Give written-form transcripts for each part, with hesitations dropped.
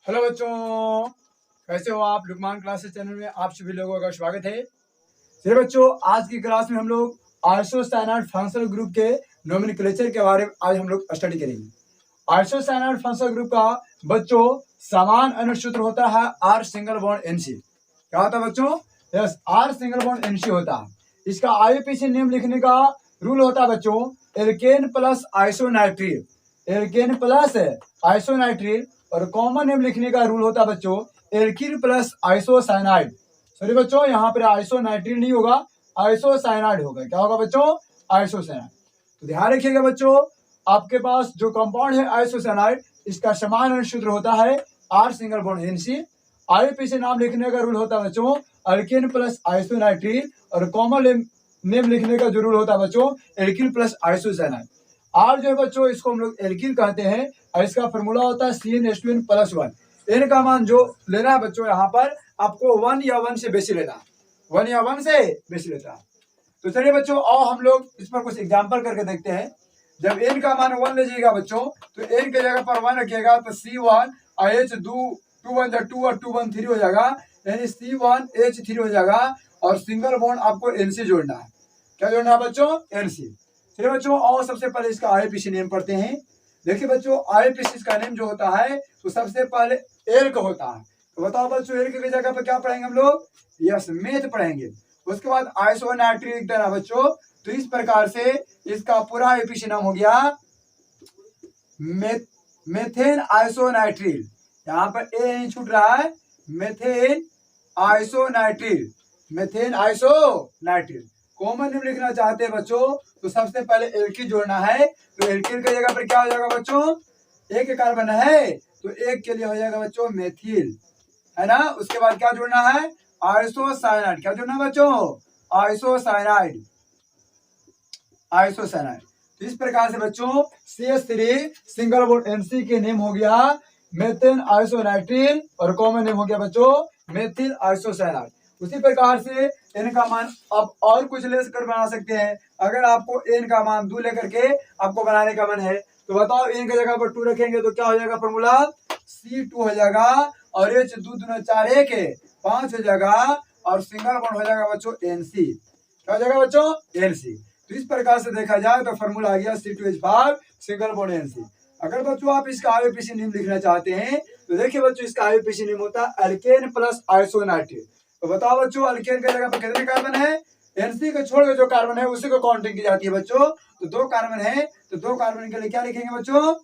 Hello बच्चों, कैसे हो आप? लुकमान क्लासेस चैनल में आप सभी लोगों का स्वागत है। चलिए बच्चों, आज की क्लास में हम लोग आइसोसाइनाइड फंक्शनल ग्रुप के नोमेनक्लेचर के बारे में आज हम लोग स्टडी करेंगे। आइसोसाइनाइड फंक्शनल ग्रुप का बच्चों समान अनुसूत्र होता है आर सिंगल बॉन्ड एनसी। क्या होता है बच्चों? Yes, R single bond NC होता है। इसका आईयूपीएसी नेम लिखने का रूल होता है बच्चों एल्केन प्लस आइसोनाइट्रिल, एल्केन प्लस आइसोनाइट्रिल। और कॉमन नेम लिखने का रूल होता है बच्चों एल्किल प्लस आइसोसाइनाइड। सॉरी बच्चों, यहाँ पर आइसोनाइट्रिल नहीं होगा, आइसोसाइनाइड होगा। क्या होगा बच्चों? आइसोसाइनाइड। तो ध्यान रखिएगा बच्चों, आपके पास जो कंपाउंड है आइसोसाइनाइड, इसका समान अनुसूत्र होता है R single bond NC. IUPAC नाम लिखने का रूल होता है बच्चों अल्केन प्लस आइसोनाइट्रिल। और कॉमन नेम लिखने का जो रूल होता है बच्चों एल्किल प्लस आइसोसाइनाइड। आर जो है बच्चों इसको हम लोग एल्किल कहते हैं और इसका फॉर्मूला होता है CnH2n प्लस 1। एन का मान जो लेना है बच्चों यहाँ पर आपको 1 या 1 से बेसी लेना है, 1 या 1 से बेसी लेता है। तो चलिए बच्चों, आओ हम लोग इस पर कुछ एग्जाम्पल करके देखते हैं। जब एन का मान 1 लीजिएगा बच्चों तो एन की जगह पर 1 रखिएगा तो C1 H 2 1 2 और 2 1 3 हो जाएगा, यानी C1 H3 हो जाएगा। और सिंगल बॉन्ड आपको NC जोड़ना है। क्या जोड़ना है बच्चों? NC। चलिए बच्चों, और सबसे पहले इसका आईयूपीएसी नेम पढ़ते हैं। देखिए बच्चों, आईयूपीएसी का नेम जो होता है तो सबसे पहले एल्क होता है। तो बताओ बच्चों, एल्क की जगह पर क्या पढ़ेंगे हम लोग? यस, मेथ पढ़ेंगे। उसके बाद आइसोनाइट्रिल लिख देना बच्चों। तो इस प्रकार से इसका पूरा आईयूपीएसी नाम हो गया मेथेन आइसोनाइट्रिल। यहाँ पर ए नहीं छूट रहा है, मेथेन आइसोनाइट्रिल, मेथेन आइसोनाइट्रिल। कॉमन नेम लिखना चाहते हैं बच्चों तो सबसे पहले एल्किल जोड़ना है। तो एल्किल की जगह पर क्या हो जाएगा बच्चों? एक कार्बन है तो एक के लिए हो जाएगा बच्चों मेथिल, है ना। उसके बाद क्या जोड़ना है? आइसोसाइनाइड। क्या जोड़ना है बच्चों? Isocyanide, isocyanide. तो इस प्रकार से बच्चों CH3 सिंगल बॉन्ड NC के नेम हो गया मेथेन आइसोनाइट्रिल और कॉमन नेम हो गया बच्चों मेथिल आइसोसाइनाइड। उसी प्रकार से n का मान आप और कुछ लेकर बना सकते हैं। अगर आपको n का मान 2 लेकर के आपको बनाने का मन है तो बताओ n की जगह पर 2 रखेंगे तो क्या हो जाएगा? फॉर्मूला C2 हो जाएगा और H 2 2 4 1 5 हो जाएगा और सिंगल बॉन्ड हो जाएगा बच्चों NC। क्या हो जाएगा बच्चों? NC। तो इस प्रकार से देखा जाए तो फॉर्मूला आ गया C2H5 सिंगल बॉन्ड NC। अगर बच्चों आप इसका आईयूपीएसी नेम लिखना चाहते हैं तो देखिए बच्चों इसका आईयूपीएसी नेम होता है अल्केन प्लस आइसोनाइट्रिल। तो बताओ बच्चों अल्केन की जगह पर कितने कार्बन है? NC को छोड़ के जो कार्बन है उसी को काउंटिंग की जाती है बच्चों। तो 2 कार्बन है तो 2 कार्बन के लिए क्या लिखेंगे बच्चों?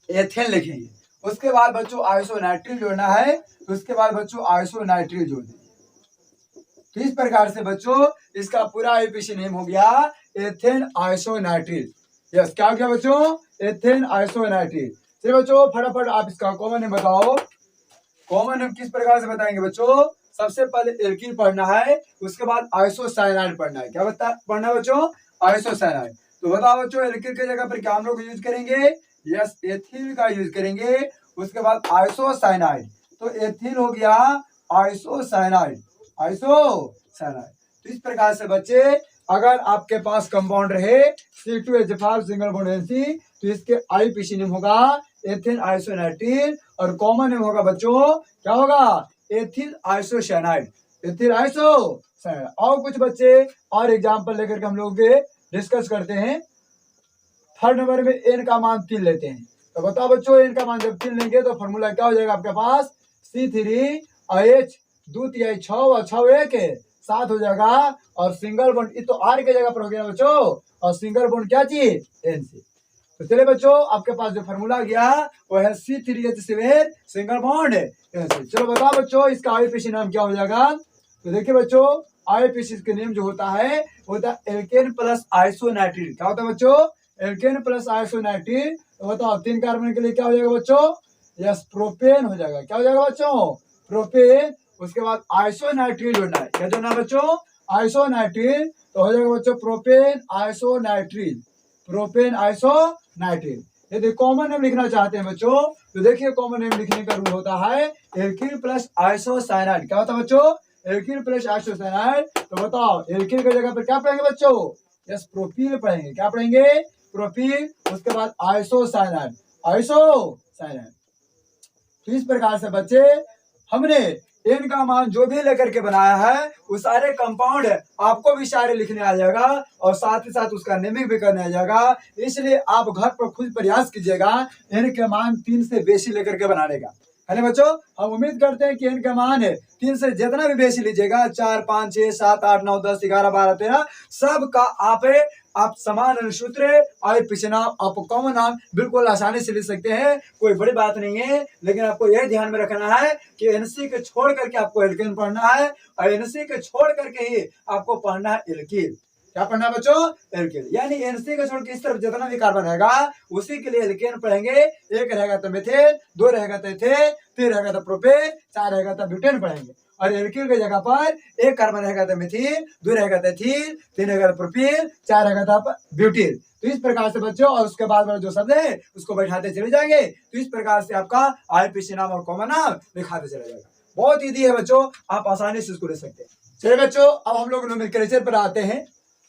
एथेन लिखेंगे। उसके बाद बच्चों आइसोनाइट्रिल जोड़ना है तो उसके बाद बच्चों आइसोनाइट्रिल जोड़ देंगे। तो इस प्रकार से बच्चों इसका पूरा आईयूपीएसी नेम हो गया एथेन आइसोनाइट्रिल। यस, क्या हो गया बच्चों? एथेन आइसोनाइट्रिल। चलिए बच्चों फटाफट आप इसका कॉमन नेम बताओ। कॉमन नेम किस प्रकार से बताएंगे बच्चों? सबसे पहले एल्किल पढ़ना है, उसके बाद आइसोसाइनाइड पढ़ना है। क्या पढ़ना है बच्चों? आइसोसाइनाइड। तो बताओ बच्चों एल्किल की जगह पर क्या हम लोग यूज करेंगे? यस, एथिल का यूज करेंगे। उसके बाद आइसोसाइनाइड, तो एथिल हो गया आइसोसाइनाइड, आइसोसाइनाइड। तो इस प्रकार से बच्चे अगर आपके पास कंपाउंड रहे C2H5 सिंगल बॉन्ड NC तो इसके आईयूपीएसी नेम होगा एथिल आइसोनाइट्रिल और कॉमन नेम होगा बच्चों क्या होगा? Ethyl isocyanide, ethyl isocyanide. और कुछ बच्चे और एग्जांपल लेकर के हम लोग डिस्कस करते हैं। थर्ड नंबर में n का मान 3 लेते हैं। तो बताओ बच्चों n का मान जब 3 लेंगे तो फॉर्मूला क्या हो जाएगा आपके पास? C3H 2 3 6 और 6 1 7 हो जाएगा और सिंगल बॉन्ड ये तो R की जगह पर हो गया बच्चों और सिंगल बॉन्ड क्या चीज? NC। तो चलिए बच्चों आपके पास जो फॉर्मूला गया वो है C3H7 सिंगल बॉन्ड NC। चलो बताओ बच्चों इसका आईयूपीएसी नाम क्या हो जाएगा? तो देखिए बच्चों आईयूपीएसी के नेम जो होता है वो होता है एल्केन प्लस आइसोनाइट्रिल। क्या होता है बच्चों? Alkane plus isonitrile. तो बताओ 3 कार्बन के लिए क्या हो जाएगा बच्चों? यस, प्रोपेन हो जाएगा। क्या हो जाएगा बच्चों? प्रोपेन। उसके बाद आइसोनाइट्रिल जोड़ना है। क्या जोड़ना है बच्चों? आइसोनाइट्रिल। तो हो जाएगा बच्चों प्रोपेन आइसोनाइट्रिल, प्रोपेन आइसोनाइट्रिल। यदि कॉमन नेम लिखना चाहते हैं बच्चों तो देखिए कॉमन नेम लिखने का रूल होता है एल्किल प्लस आइसोसाइनाइड। क्या होता है बच्चों? Alkyl plus isocyanide. तो बताओ एल्किल की जगह पर क्या पढ़ेंगे बच्चों? यस, प्रोपील पढ़ेंगे। क्या पढ़ेंगे? प्रोपील। उसके बाद आइसोसाइनाइड, आइसोसाइनाइड। तो इस प्रकार से बच्चे हमने n का मान जो भी लेकर के बनाया है वो सारे कंपाउंड आपको भी सारे लिखने आ जाएगा और साथ ही साथ उसका नेमिंग भी करने आ जाएगा। इसलिए आप घर पर खुद प्रयास कीजिएगा n के मान 3 से बेसी लेकर के बनाने का, है ना बच्चों। हम उम्मीद करते हैं कि n का मान 3 से जितना भी बेसी लीजिएगा 4, 5, 6, 7, 8, 9, 10, 11, 12, 13 सब का आप समान अनुसूत्र और पिछले नाम आप कॉमन नाम बिल्कुल आसानी से लिख सकते हैं, कोई बड़ी बात नहीं है। लेकिन आपको यह ध्यान में रखना है कि एनसी के छोड़ करके आपको एल्केन पढ़ना है और एनसी के छोड़ करके ही आपको पढ़ना है एल्कीन। क्या पढ़ना है बच्चों? एल्केन। यानी एनसी के छोड़ के इस तरफ जितना भी कार्बन रहेगा उसी के लिए एल्केन पढ़ेंगे। एक रहेगा तो मिथेन, 2 रहेगा तो इथेन, 3 रहेगा तो प्रोपेन, 4 रहेगा तो ब्यूटेन पढ़ेंगे। और एल्किल की जगह पर एक कार्बन रहेगा तो मिथीन, 2 रहेगा तो एथीन, 3 रहेगा तो प्रोपीन, 4 रहेगा तो ब्यूटीन। तो इस प्रकार से बच्चों और उसके बाद जो शब्द है उसको बैठाते चले जाएंगे। तो इस प्रकार से आपका आईपीसी नाम और कॉमन नाम लिखाते चला जाएगा। बहुत ईजी है बच्चों, आप आसानी से इसको ले सकते हैं। चलिए बच्चों अब हम लोग नोमेनक्लेचर पर आते हैं।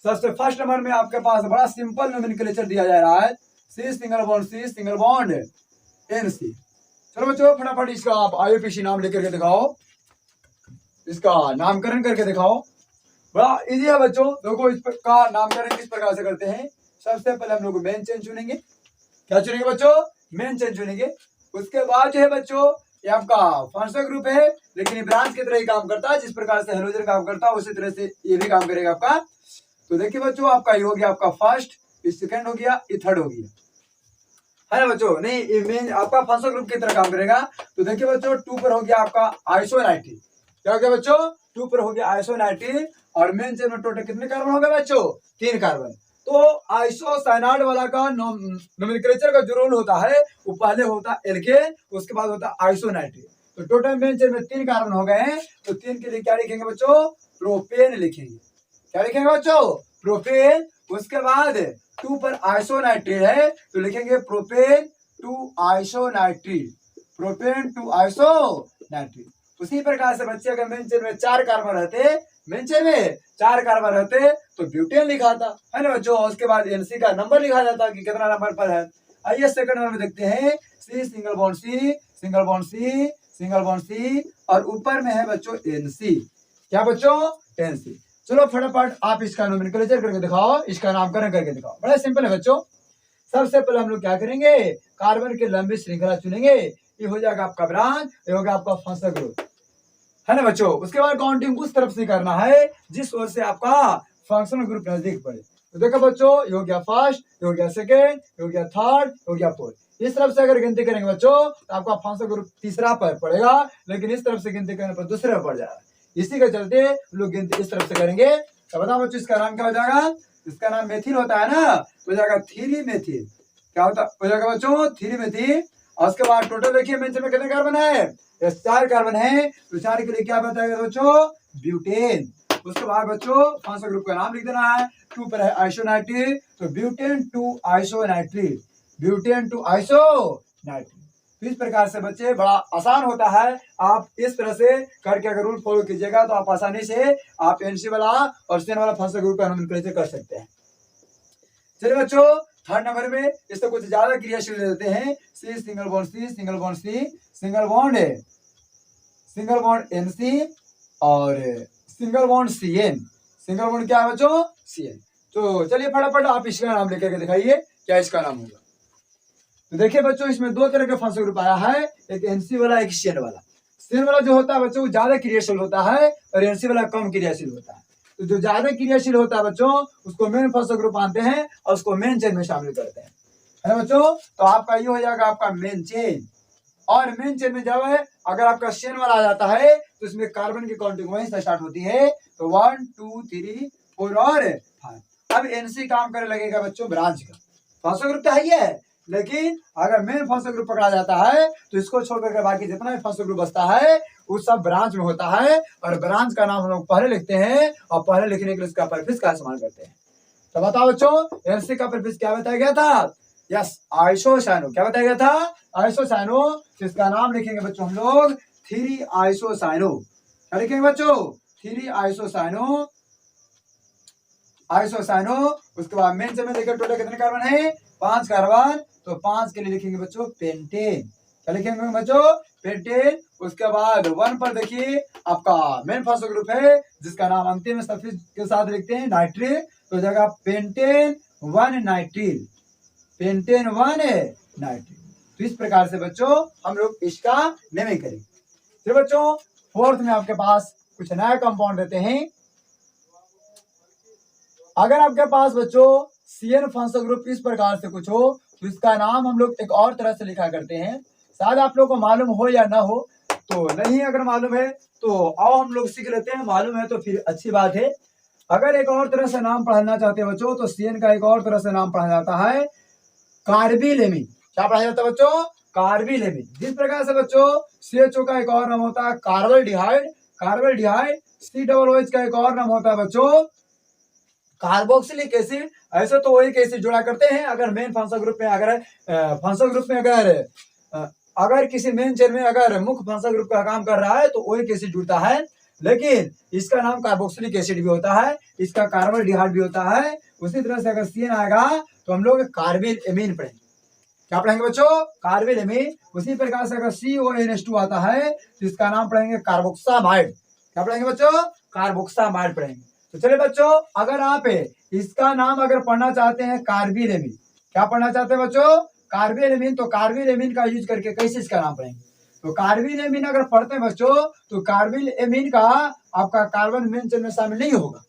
सबसे फर्स्ट नंबर में आपके पास बड़ा सिंपल नोमेनक्लेचर दिया जा रहा है, C single bond N C. चलो बच्चों फटाफट इसका आप आईपीसी नाम लेकर के दिखाओ, इसका नामकरण करके दिखाओ। बड़ा इजी है बच्चों, देखो इसका नामकरण किस प्रकार से करते हैं। सबसे पहले हम लोग मेन चेन चुनेंगे। क्या चुनेंगे बच्चों? मेन चेन चुनेंगे। उसके बाद जो है बच्चों ये आपका फंक्शनल ग्रुप है, लेकिन ये ब्रांच की तरह ही काम करता है। जिस प्रकार से हेलोजन काम करता है उसी तरह से ये भी काम करेगा आपका। तो देखिए बच्चों आपका ये हो गया आपका फर्स्ट, ये सेकंड हो गया, ये थर्ड हो गया, है ना बच्चों। नहीं ये मेन आपका फंक्शनल ग्रुप की तरह काम करेगा। तो देखिए बच्चों 2 पर हो गया आपका आइसोनाइट्रिन। क्या हो गया बच्चों? 2 पर हो गया आइसोनाइट्रिन। और मेन चेन में टोटल कितने कार्बन हो गए बच्चों? 3 कार्बन। तो आइसोसाइनाइड वाला का नोमेनक्लेचर का जो रोल होता है वो पहले होता है एल्केन, उसके बाद होता है आइसोनाइट्रिन। तो टोटल मेन चेन में 3 कार्बन हो गए हैं। तो 3 के लिए क्या लिखेंगे बच्चों? प्रोपेन लिखेंगे। क्या लिखेंगे बच्चों? प्रोपेन। उसके बाद 2 पर आइसोनाइट्रिन है तो लिखेंगे प्रोपेन टू आइसोनाइट्रिन, प्रोपेन टू आइसोनाइट्रिन। उसी प्रकार से बच्चे अगर मेन चेन में 4 कार्बन रहते, मेन चेन में 4 कार्बन रहते तो ब्यूटेन लिखाता, है ना बच्चों। उसके बाद एनसी का नंबर लिखा जाता कि कितना नंबर पर है। आइए सेकंड नंबर में देखते हैं, C single bond C, single bond C, single bond C और ऊपर में है बच्चों एनसी। क्या बच्चों? एनसी। चलो फटाफट आप इसका नोमेनक्लेचर करके दिखाओ, इसका नामकरण करके दिखाओ। बड़ा सिंपल है बच्चों। सबसे पहले हम लोग क्या करेंगे, कार्बन की लंबी श्रृंखला चुनेंगे। ये हो जाएगा आपका ब्रांच, ये होगा आपका फंक्शनल ग्रुप, है ना बच्चों। उसके बाद काउंटिंग उस तरफ से करना है जिस ओर से आपका फंक्शनल ग्रुप नजदीक पड़े। तो देखो बच्चों ये हो गया फर्स्ट, ये हो गया सेकेंड, ये हो गया थर्ड, ये हो गया फोर्थ। इस तरफ से अगर गिनती करेंगे बच्चों तो आपका फंक्शनल ग्रुप तीसरा पर पड़ेगा, लेकिन इस तरफ से गिनती करने पर दूसरे पर पड़ जाएगा। इसी के चलते लोग गिनती इस तरफ से करेंगे। तो बताओ बच्चों इसका नाम क्या हो जाएगा? इसका नाम मेथिल होता है ना, तो हो जाएगा 3 मेथिल। क्या होता हो जाएगा बच्चों? 3 मेथिल। और उसके बाद टोटल देखिए मेन चेन में कितने कार्बन है? 4 कार्बन है। तो 4 के लिए क्या बताएगा बच्चों? ब्यूटेन। उसके बाद बच्चों फंक्शनल ग्रुप का नाम लिख देना है। 2 पर है आइसोनाइट्रिन, तो ब्यूटेन टू आइसोनाइट्रिन, ब्यूटेन टू आइसोनाइट्रिन। तो इस प्रकार से बच्चे बड़ा आसान होता है। आप इस तरह से करके अगर रूल फॉलो कीजिएगा तो आप आसानी से आप एनसी वाला और सीएन वाला फंक्शनल ग्रुप का नोमेनक्लेचर कर सकते हैं। चलिए बच्चों थर्ड नंबर में इससे कुछ ज्यादा क्रियाशील देते हैं, C single bond C, single bond C, single bond NC और single bond CN. Single bond क्या है बच्चों? सीएन। तो चलिए फटाफट आप इसका नाम लेकर के दिखाइए, क्या इसका नाम होगा। तो देखिए बच्चों इसमें 2 तरह का फंक्शनल ग्रुप आया है, एक एनसी वाला एक सीएन वाला। सीएन वाला जो होता है बच्चों वो ज्यादा क्रियाशील होता है और एनसी वाला कम क्रियाशील होता है। तो जो ज्यादा क्रियाशील होता है बच्चों उसको मेन फंक्शनल ग्रुप मानते हैं और उसको मेन चेन में शामिल करते हैं, है ना बच्चों। तो आपका ये हो जाएगा आपका मेन चेन। और मेन चेन में जब है अगर आपका सीएन वाला आ जाता है तो इसमें कार्बन की काउंटिंग वहीं से स्टार्ट होती है। तो 1 2 3 4 और 5। अब एनसी काम करने लगेगा बच्चों ब्रांच का। फंक्शनल ग्रुप तो है ही है, लेकिन अगर मेन फंक्शनल ग्रुप पकड़ा जाता है तो इसको छोड़कर के बाकी जितना भी फंक्शनल ग्रुप बचता है वो सब ब्रांच में होता है। और ब्रांच का नाम हम लोग पहले लिखते हैं और पहले लिखने के लिए उसका प्रीफिक्स का इस्तेमाल करते हैं। तो बताओ बच्चों एनसी का प्रीफिक्स क्या बताया गया था? Yes isocyano. क्या बताया गया था? आइसोसाइनो। इसका नाम लिखेंगे बच्चों हम लोग 3 आइसोसाइनो। क्या लिखेंगे बच्चों? 3 आइसोसाइनो, आइसोसाइनो। उसके बाद मेन चेन में देखिए टोटल कितने कार्बन है? 5 कार्बन। तो 5 के लिए लिखेंगे बच्चों पेंटेन। क्या लिखेंगे बच्चों? पेंटेन। उसके बाद 1 पर देखिए आपका मेन फॉस्फो ग्रुप है जिसका नाम अंतिम में सल्फेट के साथ लिखते हैं नाइट्रिल, तो जगह पेंटेन 1 नाइट्रिल, पेंटेन 1 नाइट्रिल। तो इस प्रकार से बच्चों हम लोग इसका नेमिंग करेंगे। फिर बच्चों फोर्थ में आपके पास कुछ नया कंपाउंड देते हैं। अगर आपके पास बच्चों CN फॉस्फो ग्रुप इस प्रकार से कुछ हो तो इसका नाम हम लोग एक और तरह से लिखा करते हैं। शायद आप लोग को मालूम हो या ना हो, तो नहीं अगर मालूम है तो आओ हम लोग सीख लेते हैं, मालूम है तो फिर अच्छी बात है। अगर एक और तरह से नाम पढ़ना चाहते हैं बच्चों तो CN का एक और तरह से नाम पढ़ा जाता है कार्बिलेमिन। क्या पढ़ा जाता है बच्चों? कार्बिलेमिन। जिस प्रकार से बच्चों CHO का एक और नाम होता है कार्बोल्डिहाइड, कार्बोल्डिहाइड। COOH का एक और नाम होता है बच्चों कार्बोक्सिलिक एसिड। ऐसे तो वही एसिड जुड़ा करते हैं। अगर मेन फॉस्फो ग्रुप में अगर किसी मेन चेन में अगर मुख्य फॉस्फो ग्रुप का काम कर रहा है तो वही एसिड जुड़ता है, लेकिन इसका नाम कार्बोक्सिलिक एसिड भी होता है, इसका कार्बोल्डिहाइड भी होता है। उसी तरह से अगर CN आएगा तो हम लोग कार्बिल एमीन पढ़ेंगे। क्या पढ़ेंगे बच्चों? Carbyl amine. उसी प्रकार से अगर CONH2 आता है तो इसका नाम पढ़ेंगे कार्बोक्सामाइड। क्या पढ़ेंगे बच्चों? कार्बोक्सामाइड पढ़ेंगे। तो चलिए बच्चों अगर आप इसका नाम अगर पढ़ना चाहते हैं कार्बिल एमीन, क्या पढ़ना चाहते हैं बच्चों? कार्बिल एमीन, तो कार्बिल एमीन का यूज करके कैसे इसका नाम पढ़ेंगे? तो कार्बिल एमीन अगर पढ़ते हैं बच्चों तो कार्बिल एमीन का आपका कार्बन मेन चेन में शामिल नहीं होगा,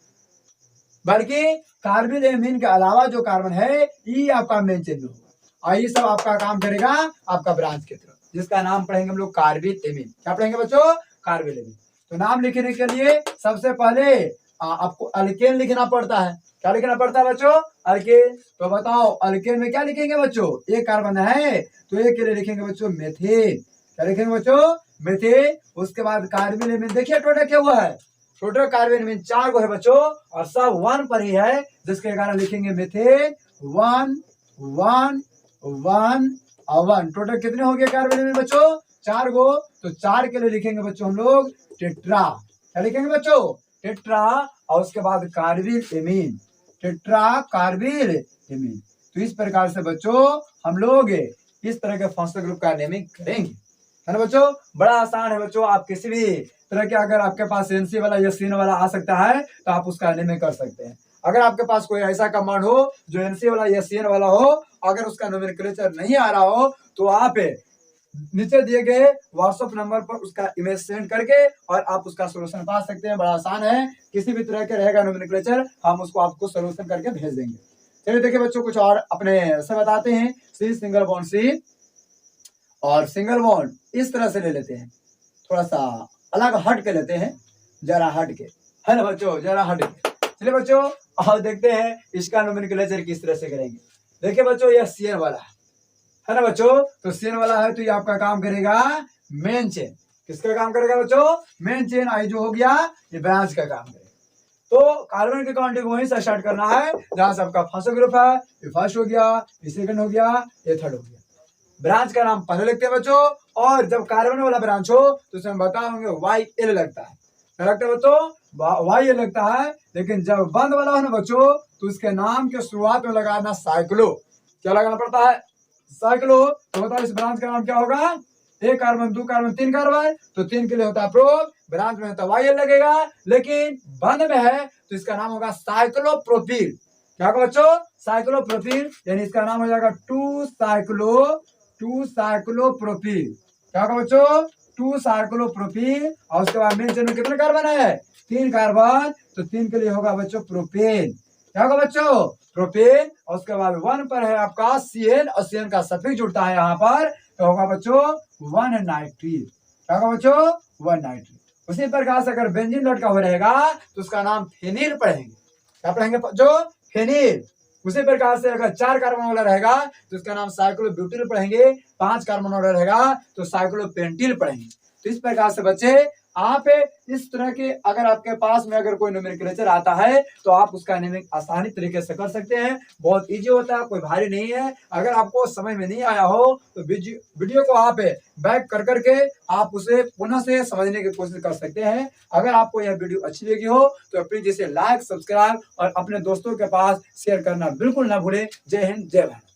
बल्कि कार्बिल एमीन के अलावा जो कार्बन है ये आपका मेन चेन में होगा और ये सब आपका काम करेगा आपका ब्रांच की तरफ, जिसका नाम पढ़ेंगे हम लोग कार्बिल एमीन। क्या पढ़ेंगे बच्चों? Carbyl amine. तो नाम लिखने के लिए सबसे पहले आपको अल्केन लिखना पड़ता है। क्या लिखना पड़ता है बच्चों? अल्केन। तो बताओ अल्केन में क्या लिखेंगे बच्चों? एक कार्बन है तो एक के लिए लिखेंगे बच्चों मेथेन। क्या लिखेंगे बच्चों? मेथेन। उसके बाद कार्बिल एमीन देखिए टोटल क्या हुआ है, टोटल कार्बिल एमीन 4 गो है बच्चों और सब 1 पर ही है, जिसके कारण लिखेंगे मेथेन 1 1 1 और 1। टोटल कितने हो गए कार्बिल एमीन बच्चों? 4 गो। तो 4 के लिए लिखेंगे बच्चों हम लोग टेट्रा। क्या लिखेंगे बच्चों? टेट्रा। और उसके बाद carbyl amine, tetra carbyl amine. तो इस प्रकार से बच्चों हम लोग इस तरह के फॉस्फो ग्रुप का नेमिंग करेंगे, है ना बच्चों? बड़ा आसान है बच्चों। आप किसी भी तरह के अगर आपके पास NC वाला या CN वाला आ सकता है तो आप उसका नेमिंग कर सकते हैं। अगर आपके पास कोई ऐसा कमांड हो जो NC वाला या CN वाला हो, अगर उसका नोमेनक्लेचर नहीं आ रहा हो तो आप नीचे दिए गए व्हाट्सएप नंबर पर उसका इमेज सेंड करके और आप उसका सोल्यूशन पा सकते हैं। बड़ा आसान है, किसी भी तरह के रहेगा नोमेनक्लेचर हम उसको आपको सोल्यूशन करके भेज देंगे। चलिए देखिए बच्चों कुछ और अपने से बताते हैं। C सिंगल बॉन्ड C और सिंगल बॉन्ड इस तरह से ले लेते हैं, थोड़ा सा अलग हट के लेते हैं, जरा हट के, है ना बच्चों? जरा हट के। चलिए बच्चों और देखते हैं इसका नोमेनक्लेचर किस तरह से करेंगे। देखिए बच्चों यह CN वाला है ना बच्चों? तो CN वाला है तो ये आपका काम करेगा मेन चेन। किसका काम करेगा बच्चों? Main chain. आई जो हो गया ये ब्रांच का काम करेगा। तो कार्बन की काउंटिंग वहीं से स्टार्ट करना है जहां से आपका फर्स्ट ग्रुप है। ये फर्स्ट हो गया, ये सेकंड हो गया, ये थर्ड हो गया। ब्रांच का नाम पहले लिखते हैं बच्चों, और जब कार्बन वाला ब्रांच हो तो उसमें बताओगे YL लगता है। क्या लगता है बच्चों? YL लगता है। लेकिन जब बंद वाला है ना बच्चों तो उसके नाम के शुरुआत में लगाना साइक्लो। क्या लगाना पड़ता है? साइक्लो। तो बताओ इस ब्रांच का नाम क्या होगा? 1 कार्बन 2 कार्बन 3 कार्बन, तो 3 के लिए होता है प्रोप, ब्रांच में होता है YL लगेगा। लेकिन बंद में है तो इसका नाम होगा साइक्लोप्रोपील। क्या होगा बच्चों? साइक्लोप्रोपील। यानी इसका नाम हो जाएगा 2 साइक्लोप्रोपील। क्या होगा बच्चों? 2 साइक्लोप्रोपील। और उसके बाद मेन चेन में कितने कार्बन है? 3 कार्बन, तो 3 के लिए होगा बच्चों प्रोपेन। क्या होगा बच्चों? प्रोपेन। और उसके बाद 1 पर है आपका CN और CN का सफिक्स जुड़ता है यहाँ पर, तो होगा बच्चों 1 नाइट्रिल। क्या होगा बच्चों? 1 नाइट्रिल। उसी प्रकार से अगर बेंजीन लटका हुआ रहेगा तो उसका नाम फेनिल पढ़ेंगे। क्या पढ़ेंगे बच्चों? फेनिल। उसी प्रकार से अगर 4 कार्बन वाला रहेगा तो इसका नाम साइक्लोब्यूटिल पढ़ेंगे, 5 कार्बन वाला रहेगा तो साइक्लोपेंटिल पढ़ेंगे। तो इस प्रकार से बच्चे आप इस तरह के अगर आपके पास में अगर कोई नोमेनक्लेचर आता है तो आप उसका नेमिंग आसानी तरीके से कर सकते हैं। बहुत इजी होता है, कोई भारी नहीं है। अगर आपको समझ में नहीं आया हो तो वीडियो को आप बैक कर करके आप उसे पुनः से समझने की कोशिश कर सकते हैं। अगर आपको यह वीडियो अच्छी लगी हो तो प्लीज इसे लाइक, सब्सक्राइब और अपने दोस्तों के पास शेयर करना बिल्कुल ना भूलें। जय हिंद, जय भारत।